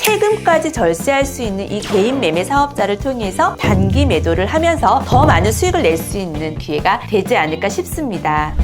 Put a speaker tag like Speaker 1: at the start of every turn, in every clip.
Speaker 1: 세금까지 절세할 수 있는 이 개인 매매 사업자를 통해서 단기 매도를 하면서 더 많은 수익을 낼 수 있는 기회가 되지 않을까 싶습니다.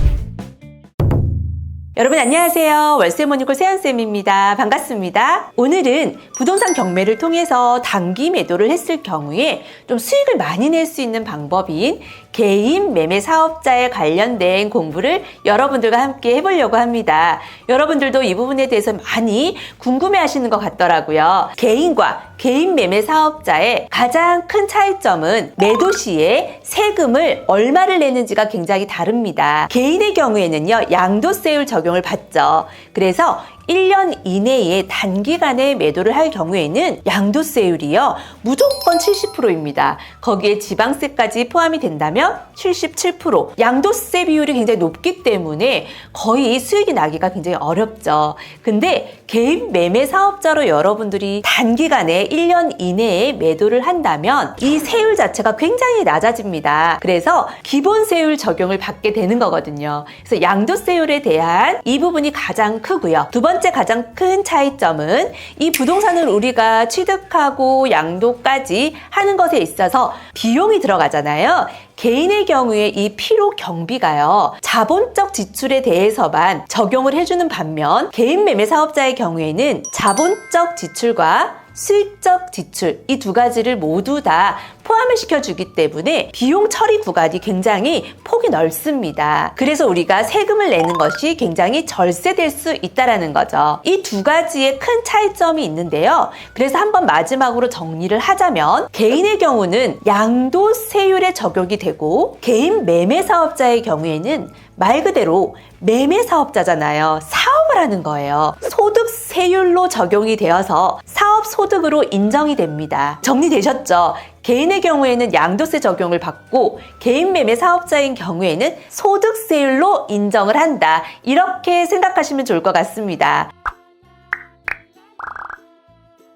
Speaker 1: 여러분 안녕하세요. 월세모닝콜 세연쌤입니다. 반갑습니다. 오늘은 부동산 경매를 통해서 단기 매도를 했을 경우에 좀 수익을 많이 낼 수 있는 방법인 개인 매매 사업자에 관련된 공부를 여러분들과 함께 해보려고 합니다. 여러분들도 이 부분에 대해서 많이 궁금해 하시는 것 같더라고요. 개인과 개인 매매 사업자의 가장 큰 차이점은 매도 시에 세금을 얼마를 내는지가 굉장히 다릅니다. 개인의 경우에는요, 양도세율 적용을 받죠. 그래서 1년 이내에 단기간에 매도를 할 경우에는 양도세율이요, 무조건 70%입니다. 거기에 지방세까지 포함이 된다면 77%. 양도세 비율이 굉장히 높기 때문에 거의 수익이 나기가 굉장히 어렵죠. 근데 개인 매매 사업자로 여러분들이 단기간에 1년 이내에 매도를 한다면 이 세율 자체가 굉장히 낮아집니다. 그래서 기본세율 적용을 받게 되는 거거든요. 그래서 양도세율에 대한 이 부분이 가장 크고요. 두 번째 가장 큰 차이점은 이 부동산을 우리가 취득하고 양도까지 하는 것에 있어서 비용이 들어가잖아요. 개인의 경우에 이 필요 경비가요, 자본적 지출에 대해서만 적용을 해주는 반면 개인 매매 사업자의 경우에는 자본적 지출과 수익적 지출, 이 두 가지를 모두 다 포함을 시켜주기 때문에 비용 처리 구간이 굉장히 폭이 넓습니다. 그래서 우리가 세금을 내는 것이 굉장히 절세될 수 있다는 거죠. 이 두 가지의 큰 차이점이 있는데요. 그래서 한번 마지막으로 정리를 하자면 개인의 경우는 양도세율에 적용이 되고 개인 매매 사업자의 경우에는 말 그대로 매매 사업자잖아요. 사업을 하는 거예요. 소득세율로 적용이 되어서 사업 소득으로 인정이 됩니다. 정리되셨죠? 개인의 경우에는 양도세 적용을 받고 개인 매매 사업자인 경우에는 소득세율로 인정을 한다. 이렇게 생각하시면 좋을 것 같습니다.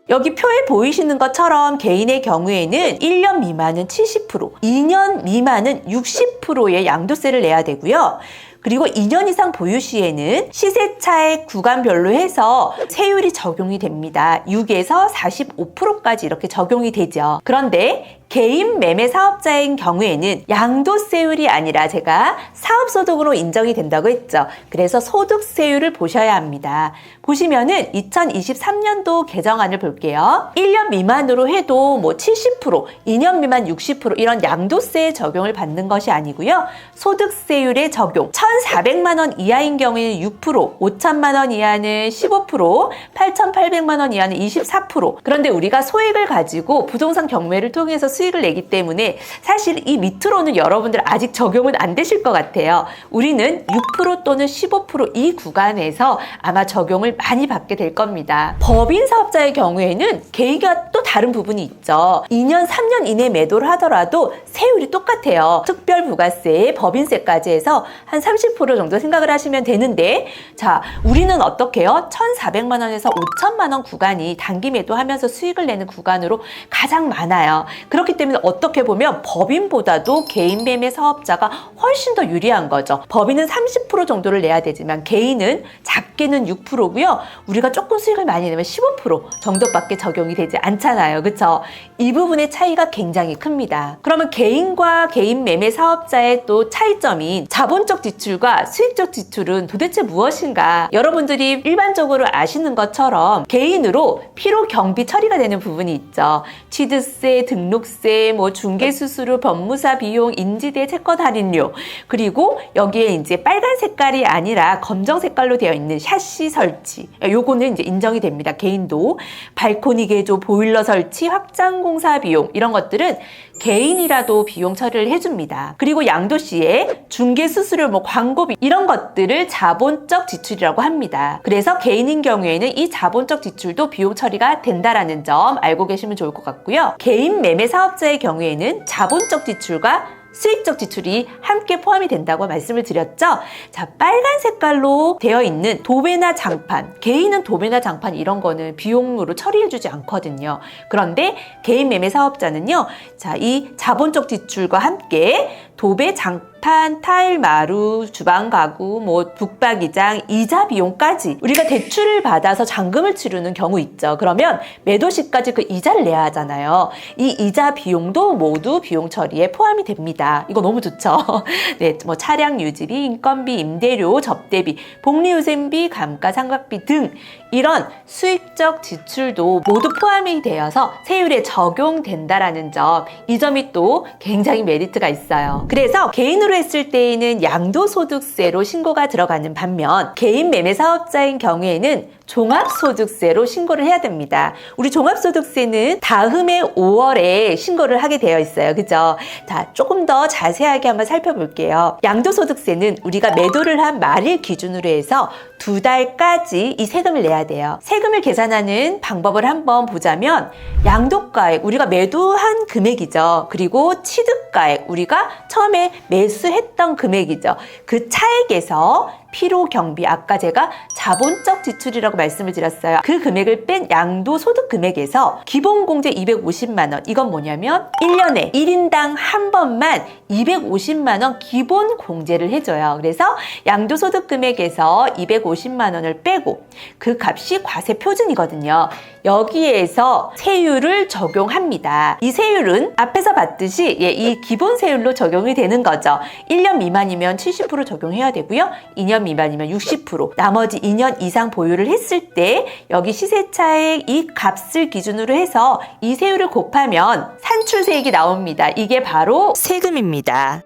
Speaker 1: 여기 표에 보이시는 것처럼 개인의 경우에는 1년 미만은 70%, 2년 미만은 60%의 양도세를 내야 되고요. 그리고 2년 이상 보유 시에는 시세 차익 구간별로 해서 세율이 적용이 됩니다. 6에서 45%까지 이렇게 적용이 되죠. 그런데 개인 매매 사업자인 경우에는 양도세율이 아니라 제가 사업소득으로 인정이 된다고 했죠. 그래서 소득세율을 보셔야 합니다. 보시면은 2023년도 개정안을 볼게요. 1년 미만으로 해도 뭐 70%, 2년 미만 60% 이런 양도세에 적용을 받는 것이 아니고요. 소득세율의 적용, 1,400만 원 이하인 경우에는 6%, 5천만 원 이하는 15%, 8,800만 원 이하는 24%. 그런데 우리가 소액을 가지고 부동산 경매를 통해서 수익을 내기 때문에 사실 이 밑으로는 여러분들 아직 적용은 안 되실 것 같아요. 우리는 6% 또는 15% 이 구간에서 아마 적용을 많이 받게 될 겁니다. 법인 사업자의 경우에는 개인과 또 다른 부분이 있죠. 2년, 3년 이내 매도를 하더라도 세율이 똑같아요. 특별부가세, 법인세까지 해서 한 30% 정도 생각을 하시면 되는데, 자, 우리는 어떻게 해요? 1,400만 원에서 5천만 원 구간이 단기 매도하면서 수익을 내는 구간으로 가장 많아요. 그렇기 때문에 어떻게 보면 법인보다도 개인 매매 사업자가 훨씬 더 유리한 거죠. 법인은 30% 정도를 내야 되지만 개인은 작게는 6%고요. 우리가 조금 수익을 많이 내면 15% 정도밖에 적용이 되지 않잖아요. 그렇죠? 이 부분의 차이가 굉장히 큽니다. 그러면 개인과 개인 매매 사업자의 또 차이점인 자본적 지출과 수익적 지출은 도대체 무엇인가? 여러분들이 일반적으로 아시는 것처럼 개인으로 필요 경비 처리가 되는 부분이 있죠. 취득세, 등록세, 뭐 중개수수료, 법무사 비용, 인지대 채권 할인료, 그리고 여기에 이제 빨간 색깔이 아니라 검정 색깔로 되어 있는 샤시 설치, 요거는 이제 인정이 됩니다. 개인도 발코니 개조, 보일러 설치, 확장 공사 비용, 이런 것들은 개인이라도 비용 처리를 해줍니다. 그리고 양도시에 중개수수료, 뭐 광고비, 이런 것들을 자본적 지출이라고 합니다. 그래서 개인인 경우에는 이 자본적 지출도 비용 처리가 된다라는 점 알고 계시면 좋을 것 같고요. 개인 매매 사업자의 경우에는 자본적 지출과 수익적 지출이 함께 포함이 된다고 말씀을 드렸죠. 자, 빨간 색깔로 되어 있는 도배나 장판, 개인은 도배나 장판 이런 거는 비용으로 처리해주지 않거든요. 그런데 개인 매매 사업자는요, 자, 이 자본적 지출과 함께 도배, 장판, 타일, 마루, 주방 가구, 뭐 북박이장, 이자 비용까지 우리가 대출을 받아서 잔금을 치르는 경우 있죠. 그러면 매도 시까지 그 이자를 내야 하잖아요. 이 이자 비용도 모두 비용 처리에 포함이 됩니다. 이거 너무 좋죠. 네, 뭐 차량 유지비, 인건비, 임대료, 접대비, 복리후생비, 감가상각비 등 이런 수익적 지출도 모두 포함이 되어서 세율에 적용된다라는 점, 이 점이 또 굉장히 메리트가 있어요. 그래서 개인으로 했을 때에는 양도소득세로 신고가 들어가는 반면 개인 매매 사업자인 경우에는 종합소득세로 신고를 해야 됩니다. 우리 종합소득세는 다음해 5월에 신고를 하게 되어 있어요. 그죠? 자, 조금 더 자세하게 한번 살펴볼게요. 양도소득세는 우리가 매도를 한 말일 기준으로 해서 2달까지 이 세금을 내야 돼요. 세금을 계산하는 방법을 한번 보자면 양도가액, 우리가 매도한 금액이죠. 그리고 취득가액, 우리가 처음에 매수했던 금액이죠. 그 차액에서 필요경비, 아까 제가 자본적 지출이라고 말씀을 드렸어요. 그 금액을 뺀 양도소득 금액에서 기본공제 250만 원, 이건 뭐냐면 1년에 1인당 한 번만 250만 원 기본 공제를 해줘요. 그래서 양도소득 금액에서 250만 원을 빼고 그 값이 과세 표준이거든요. 여기에서 세율을 적용합니다. 이 세율은 앞에서 봤듯이 이 기본 세율로 적용이 되는 거죠. 1년 미만이면 70% 적용해야 되고요. 2년 미만이면 60%, 나머지 2년 이상 보유를 했을 때 여기 시세차액 이 값을 기준으로 해서 이 세율을 곱하면 산출세액이 나옵니다. 이게 바로 세금입니다.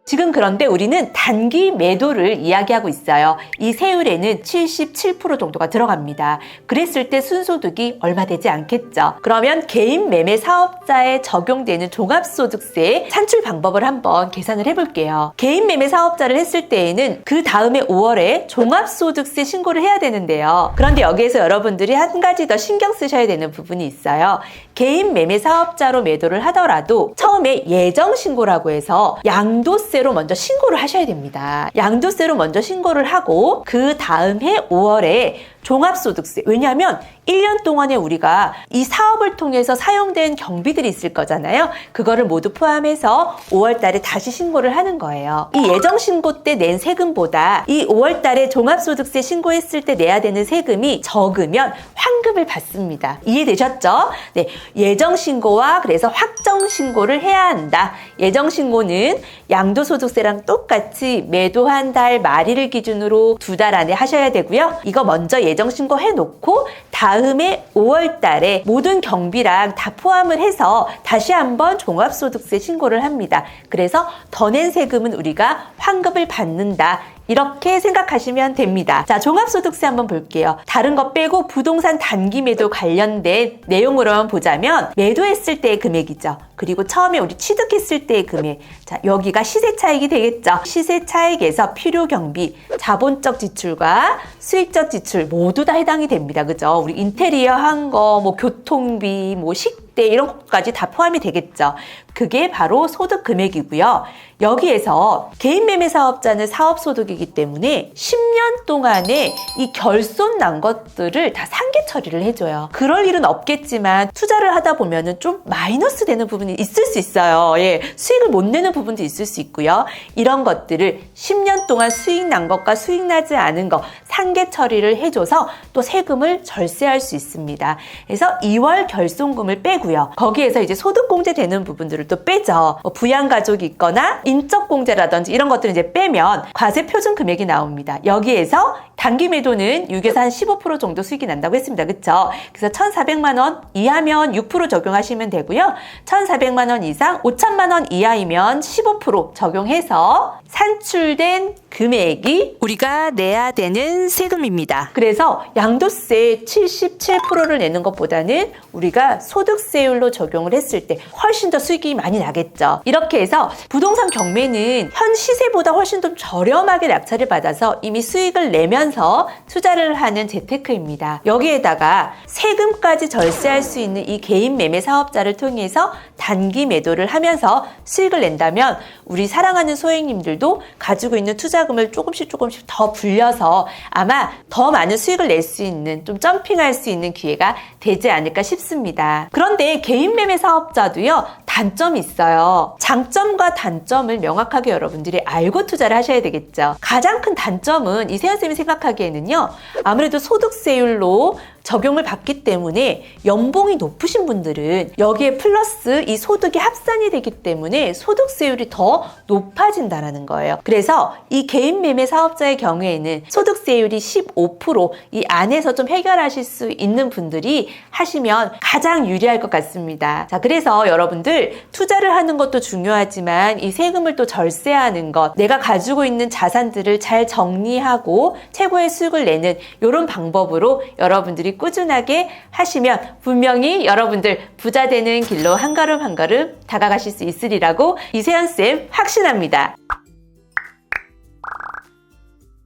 Speaker 1: 지금 그런데 우리는 단기 매도를 이야기하고 있어요. 이 세율에는 77% 정도가 들어갑니다. 그랬을 때 순소득이 얼마 되지 않겠죠. 그러면 개인 매매 사업자에 적용되는 종합소득세의 산출 방법을 한번 계산을 해볼게요. 개인 매매 사업자를 했을 때에는 그 다음에 5월에 종합소득세 신고를 해야 되는데요. 그런데 여기에서 여러분들이 한 가지 더 신경 쓰셔야 되는 부분이 있어요. 개인 매매 사업자로 매도를 하더라도 처음에 예정신고라고 해서 양도세로 먼저 신고를 하셔야 됩니다. 양도세로 먼저 신고를 하고 그 다음 해 5월에 종합소득세, 왜냐하면 1년 동안에 우리가 이 사업을 통해서 사용된 경비들이 있을 거잖아요. 그거를 모두 포함해서 5월 달에 다시 신고를 하는 거예요. 이 예정 신고 때 낸 세금보다 이 5월 달에 종합소득세 신고했을 때 내야 되는 세금이 적으면 환급을 받습니다. 이해되셨죠? 네, 예정 신고와 그래서 확정 신고를 해야 한다. 예정 신고는 양도소득세랑 똑같이 매도한 달 말일을 기준으로 2달 안에 하셔야 되고요. 이거 먼저 예정 신고 해놓고 다음에 5월 달에 모든 경비랑 다 포함을 해서 다시 한번 종합소득세 신고를 합니다. 그래서 더 낸 세금은 우리가 환급을 받는다. 이렇게 생각하시면 됩니다. 자, 종합소득세 한번 볼게요. 다른 거 빼고 부동산 단기 매도 관련된 내용으로만 보자면 매도했을 때의 금액이죠. 그리고 처음에 우리 취득했을 때의 금액. 자, 여기가 시세차익이 되겠죠. 시세차익에서 필요경비, 자본적 지출과 수익적 지출 모두 다 해당이 됩니다. 그죠? 우리 인테리어 한 거, 뭐 교통비, 뭐 식대 이런 것까지 다 포함이 되겠죠. 그게 바로 소득 금액이고요. 여기에서 개인 매매 사업자는 사업소득이기 때문에 10년 동안에 이 결손 난 것들을 다 상계 처리를 해줘요. 그럴 일은 없겠지만 투자를 하다 보면은 좀 마이너스 되는 부분이 있을 수 있어요. 예, 수익을 못 내는 부분도 있을 수 있고요. 이런 것들을 10년 동안 수익 난 것과 수익 나지 않은 것 상계 처리를 해줘서 또 세금을 절세할 수 있습니다. 그래서 2월 결손금을 빼고요. 거기에서 이제 소득공제 되는 부분들을 또 빼죠. 뭐 부양가족이 있거나 인적공제라든지 이런 것들을 이제 빼면 과세 표준 금액이 나옵니다. 여기에서 단기 매도는 6에서 한 15% 정도 수익이 난다고 했습니다. 그쵸? 그래서 1,400만 원 이하면 6% 적용하시면 되고요. 1,400만 원 이상, 5천만 원 이하이면 15% 적용해서 산출된 금액이 우리가 내야 되는 세금입니다. 그래서 양도세 77%를 내는 것보다는 우리가 소득세율로 적용을 했을 때 훨씬 더 수익이 많이 나겠죠. 이렇게 해서 부동산 경매는 현 시세보다 훨씬 더 저렴하게 낙찰을 받아서 이미 수익을 내면서 투자를 하는 재테크입니다. 여기에다가 세금까지 절세할 수 있는 이 개인 매매 사업자를 통해서 단기 매도를 하면서 수익을 낸다면 우리 사랑하는 소액님들도 가지고 있는 투자 투자금을 조금씩 더 불려서 아마 더 많은 수익을 낼 수 있는, 좀 점핑할 수 있는 기회가 되지 않을까 싶습니다. 그런데 개인 매매 사업자도요, 단점이 있어요. 장점과 단점을 명확하게 여러분들이 알고 투자를 하셔야 되겠죠. 가장 큰 단점은 이세연쌤이 생각하기에는요, 아무래도 소득세율로 적용을 받기 때문에 연봉이 높으신 분들은 여기에 플러스 이 소득이 합산이 되기 때문에 소득세율이 더 높아진다는 거예요. 그래서 이 개인 매매 사업자의 경우에는 소득세율이 15% 이 안에서 좀 해결하실 수 있는 분들이 하시면 가장 유리할 것 같습니다. 자, 그래서 여러분들 투자를 하는 것도 중요하지만 이 세금을 또 절세하는 것, 내가 가지고 있는 자산들을 잘 정리하고 최고의 수익을 내는 이런 방법으로 여러분들이 꾸준하게 하시면 분명히 여러분들 부자 되는 길로 한 걸음 한 걸음 다가가실 수 있으리라고 이세연쌤 확신합니다.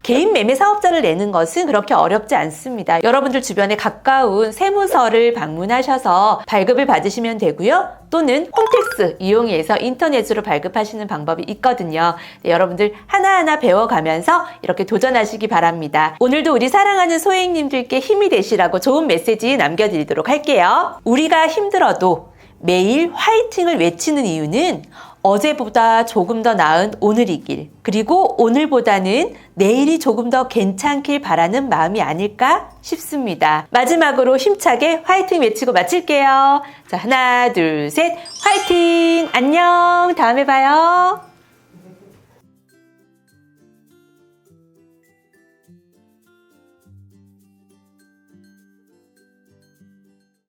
Speaker 1: 개인 매매 사업자를 내는 것은 그렇게 어렵지 않습니다. 여러분들 주변에 가까운 세무서를 방문하셔서 발급을 받으시면 되고요. 또는 홈택스 이용해서 인터넷으로 발급하시는 방법이 있거든요. 네, 여러분들 하나하나 배워가면서 이렇게 도전하시기 바랍니다. 오늘도 우리 사랑하는 소액님들께 힘이 되시라고 좋은 메시지 남겨드리도록 할게요. 우리가 힘들어도 매일 화이팅을 외치는 이유는 어제보다 조금 더 나은 오늘이길, 그리고 오늘보다는 내일이 조금 더 괜찮길 바라는 마음이 아닐까 싶습니다. 마지막으로 힘차게 화이팅 외치고 마칠게요. 자, 하나, 둘, 셋, 화이팅! 안녕! 다음에 봐요.